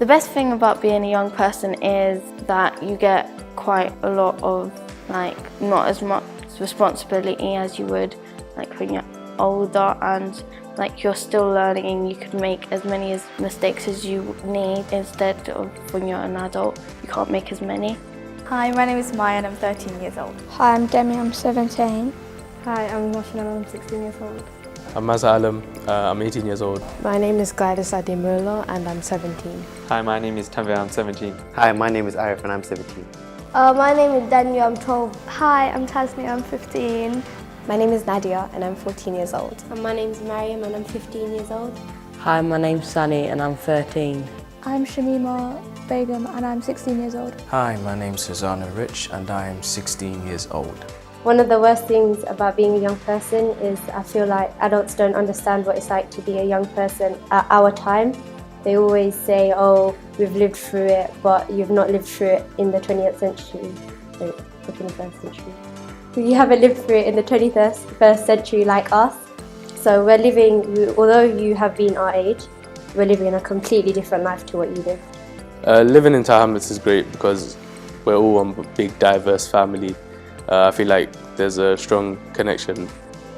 The best thing about being a young person is that you get quite a lot of not as much responsibility as you would when you're older, and you're still learning and you can make as many mistakes as you need instead of when you're an adult you can't make as many. Hi, my name is Maya and I'm 13 years old. Hi, I'm Demi, I'm 17. Hi, I'm Roshan and I'm 16 years old. I'm Mazza Alam, I'm 18 years old. My name is Gladys Ademola and I'm 17. Hi, my name is Tanvir, I'm 17. Hi, my name is Arif and I'm 17. My name is Daniel, I'm 12. Hi, I'm Tasnia, I'm 15. My name is Nadia and I'm 14 years old. And my name is Mariam and I'm 15 years old. Hi, my name's Sunny and I'm 13. I'm Shamima Begum and I'm 16 years old. Hi, my name's Susanna Rich and I am 16 years old. One of the worst things about being a young person is I feel like adults don't understand what it's like to be a young person at our time. They always say, oh, we've lived through it, but you've not lived through it in the 20th century, the 21st century. You haven't lived through it in the 21st century like us. So we're living, although you have been our age, we're living a completely different life to what you lived. Living in Tower Hamlets is great because we're all one big diverse family. I feel like there's a strong connection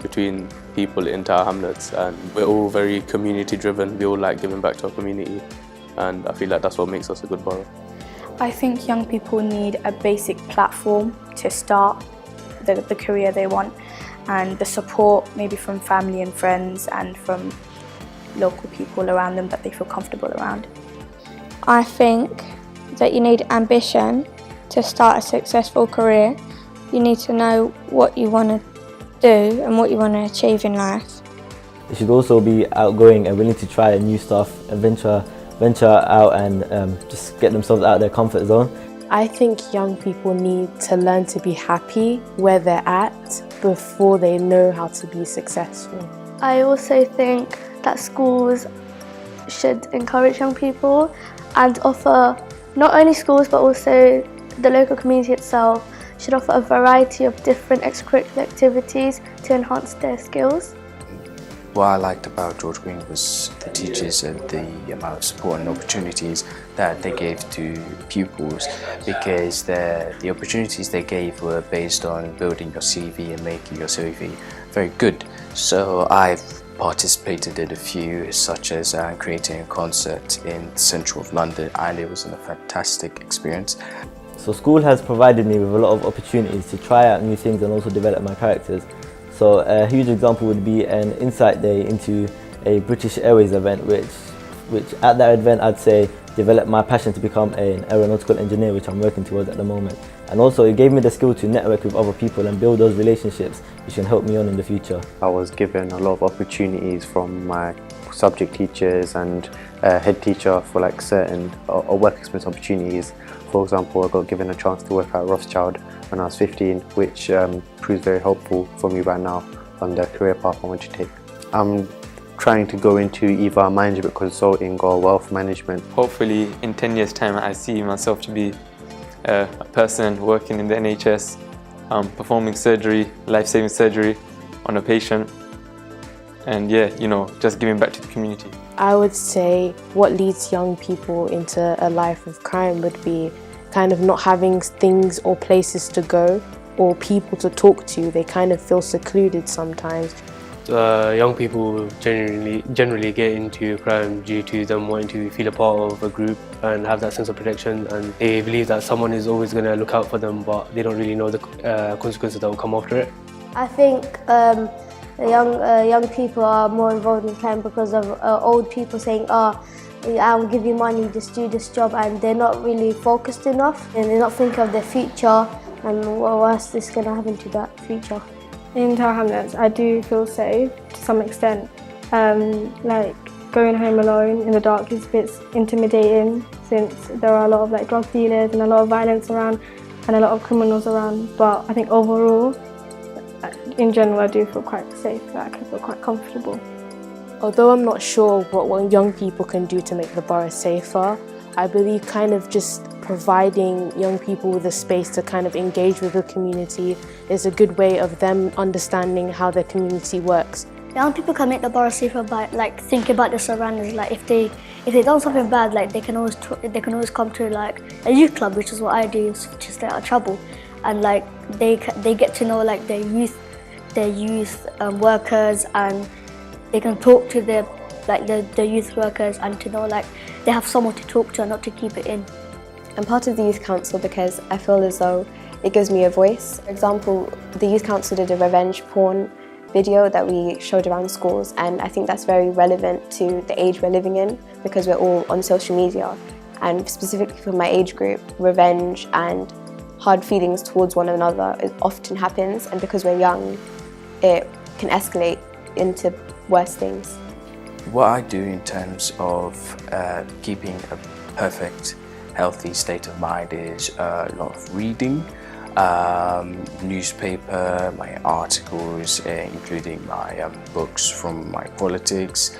between people in Tower Hamlets and we're all very community driven. We all like giving back to our community and I feel like that's what makes us a good borough. I think young people need a basic platform to start the career they want, and the support maybe from family and friends and from local people around them that they feel comfortable around. I think that you need ambition to start a successful career. You need to know what you want to do and what you want to achieve in life. They should also be outgoing and willing to try new stuff and venture out and just get themselves out of their comfort zone. I think young people need to learn to be happy where they're at before they know how to be successful. I also think that schools should encourage young people and offer, not only schools but also the local community itself, should offer a variety of different extracurricular activities to enhance their skills. What I liked about George Green was the teachers and the amount of support and opportunities that they gave to pupils, because the opportunities they gave were based on building your CV and making your CV very good. So I've participated in a few, such as creating a concert in the centre of London, and it was a fantastic experience. So school has provided me with a lot of opportunities to try out new things and also develop my characters. So a huge example would be an insight day into a British Airways event, which at that event I'd say developed my passion to become an aeronautical engineer, which I'm working towards at the moment. And also it gave me the skill to network with other people and build those relationships which can help me on in the future. I was given a lot of opportunities from my subject teachers and head teacher for certain work experience opportunities. For example, I got given a chance to work at Rothschild when I was 15, which proves very helpful for me right now on the career path I want to take. I'm trying to go into either management consulting or wealth management. Hopefully in 10 years time I see myself to be a person working in the NHS, performing surgery, life-saving surgery on a patient, and just giving back to the community. I would say what leads young people into a life of crime would be kind of not having things or places to go or people to talk to. They kind of feel secluded sometimes. Young people generally get into crime due to them wanting to feel a part of a group and have that sense of protection, and they believe that someone is always going to look out for them, but they don't really know the consequences that will come after it. I think young people are more involved in crime because of old people saying, I will give you money, just do this job, and they're not really focused enough and they're not thinking of their future and what's this going to happen to that future. In Tower Hamlets, I do feel safe to some extent. Going home alone in the dark is a bit intimidating since there are a lot of drug dealers and a lot of violence around and a lot of criminals around. But I think overall, in general, I do feel quite safe. I can feel quite comfortable. Although I'm not sure what young people can do to make the borough safer, I believe kind of just providing young people with a space to kind of engage with the community is a good way of them understanding how their community works Young people can make the borough safer by like thinking about their surroundings. Like if they done something bad, like they can always come to like a youth club, which is what I do to stay out of trouble, and like they get to know like their youth workers, and they can talk to the youth workers and to know like they have someone to talk to and not to keep it in. I'm part of the Youth Council because I feel as though it gives me a voice. For example, the Youth Council did a revenge porn video that we showed around schools, and I think that's very relevant to the age we're living in because we're all on social media, and specifically for my age group, revenge and hard feelings towards one another often happens, and because we're young it can escalate into worse things. What I do in terms of keeping a perfect healthy state of mind is a lot of reading, newspaper, my articles, including my books from my politics.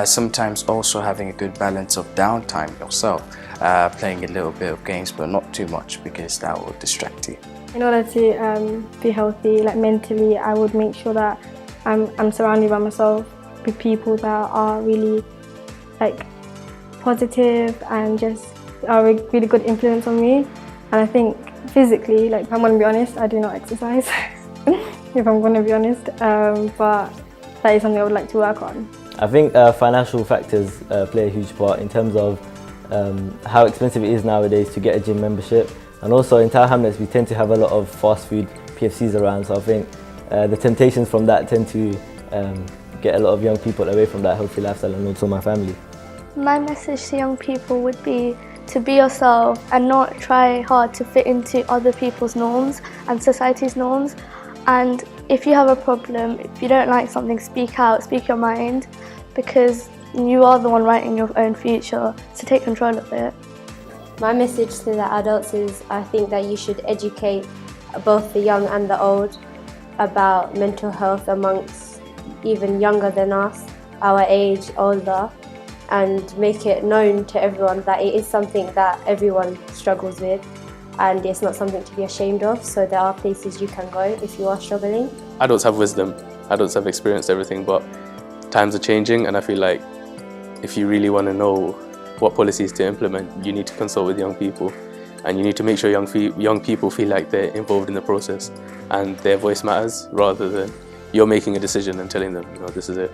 Sometimes also having a good balance of downtime yourself, playing a little bit of games but not too much because that will distract you. In order to be healthy, like mentally, I would make sure that I'm surrounded by myself with people that are really like positive and just are a really good influence on me. And I think physically, like if I'm going to be honest, I do not exercise, if I'm going to be honest, but that is something I would like to work on. I think financial factors play a huge part in terms of how expensive it is nowadays to get a gym membership, and also in Tower Hamlets we tend to have a lot of fast food PFCs around, so I think the temptations from that tend to get a lot of young people away from that healthy lifestyle, and also my family. My message to young people would be to be yourself and not try hard to fit into other people's norms and society's norms. And if you have a problem, if you don't like something, speak out, speak your mind, because you are the one writing your own future, so take control of it. My message to the adults is I think that you should educate both the young and the old about mental health amongst even younger than us, our age, older, and make it known to everyone that it is something that everyone struggles with and it's not something to be ashamed of, so there are places you can go if you are struggling. Adults have wisdom, adults have experienced everything, but times are changing, and I feel like if you really want to know what policies to implement, you need to consult with young people, and you need to make sure young people feel like they're involved in the process and their voice matters, rather than you're making a decision and telling them, this is it.